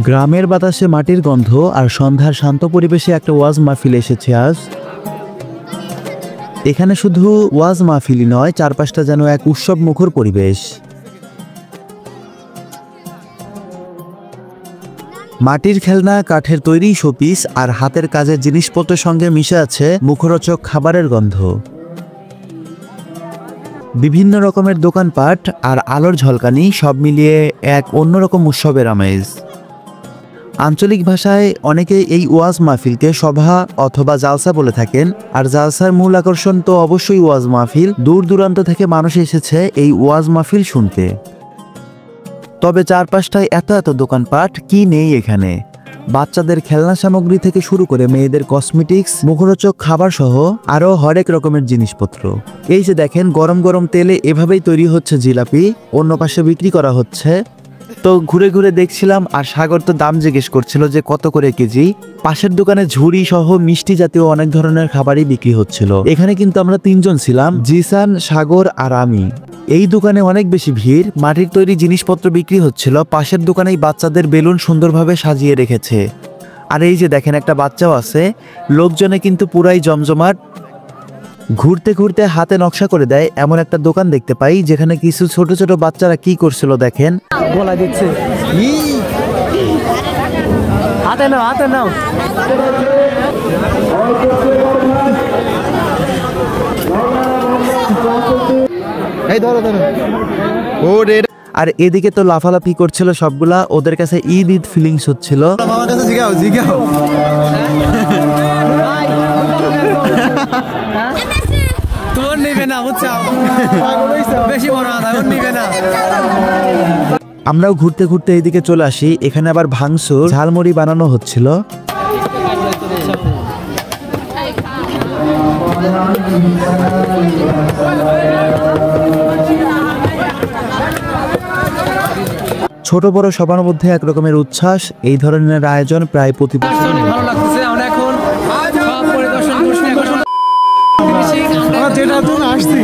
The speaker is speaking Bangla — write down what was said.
গ্রামের বাতাসে মাটির গন্ধ আর সন্ধ্যার শান্ত পরিবেশে একটা ওয়াজ মাহফিল এসেছে আজ। এখানে শুধু ওয়াজ মাহফিলই নয়, চারপাশটা যেন এক উৎসব মুখর পরিবেশ। মাটির খেলনা, কাঠের তৈরি শোপিস আর হাতের কাজের জিনিসপত্রের সঙ্গে মিশে আছে মুখরোচক খাবারের গন্ধ। বিভিন্ন রকমের দোকানপাট আর আলোর ঝলকানি সব মিলিয়ে এক অন্যরকম উৎসবের আমেজ। আঞ্চলিক ভাষায় অনেকে এই ওয়াজ মাহফিলকে সভা অথবা জালসা বলে থাকেন। আর জালসার মূল আকর্ষণ তো অবশ্যই ওয়াজ মাহফিল। দূর দূরান্ত থেকে মানুষ এসেছে এই ওয়াজ মাহফিল শুনতে। তবে চারপাশটায় এত এত দোকানপাট, কি নেই এখানে! বাচ্চাদের খেলনা সামগ্রী থেকে শুরু করে মেয়েদের কসমেটিক্স, মুখরোচক খাবার সহ আরও হরেক রকমের জিনিসপত্র। এই যে দেখেন, গরম গরম তেলে এভাবেই তৈরি হচ্ছে জিলাপি, অন্য পাশে বিক্রি করা হচ্ছে। তো ঘুরে ঘুরে দেখছিলাম, আর সাগর তো দাম জিজ্ঞেস করছিল যে কত করে কেজি। পাশের দোকানে ঝুড়ি সহ মিষ্টি জাতীয় অনেক ধরনের খাবারই বিক্রি হচ্ছিল। এখানে কিন্তু আমরা তিনজন ছিলাম, জিসান, সাগর আর আমি। এই দোকানে অনেক বেশি ভিড়। মাটির তৈরি জিনিসপত্র বিক্রি হচ্ছিল। পাশের দোকানেই বাচ্চাদের বেলুন সুন্দরভাবে সাজিয়ে রেখেছে। আর এই যে দেখেন, একটা বাচ্চাও আছে। লোকজনে কিন্তু পুরাই জমজমাট। ঘুরতে ঘুরতে হাতে নকশা করে দেয় এমন একটা দোকান দেখতে পাই, যেখানে কিছু ছোট ছোট বাচ্চারা কি করছিল দেখেন। গলা দিচ্ছে, হাতে নাও, হাতে নাও। এই ধরো ধরো। আর এদিকে তো লাফালাফি করছিল সবগুলা। ওদের কাছে ঈদ ঈদ ফিলিংস হচ্ছিল। আমার কাছে জিগাও জিগাও। তোর নিবে না, বুঝছো? বেশি বড় আদা ওর নিবে না। আমরাও ঘুরতে ঘুরতে এইদিকে চলে আসি। এখানে আবার ভাংসুর, ঝালমুড়ি বানানো হচ্ছিল। ছোট বড় সবার মধ্যে একরকমের উচ্ছ্বাস। এই ধরনের আয়োজন প্রায় প্রতি বছর। ভালো লাগতেছে। আমরা এখন সব পরিদর্শন করছি। যেটা তুমি আসছি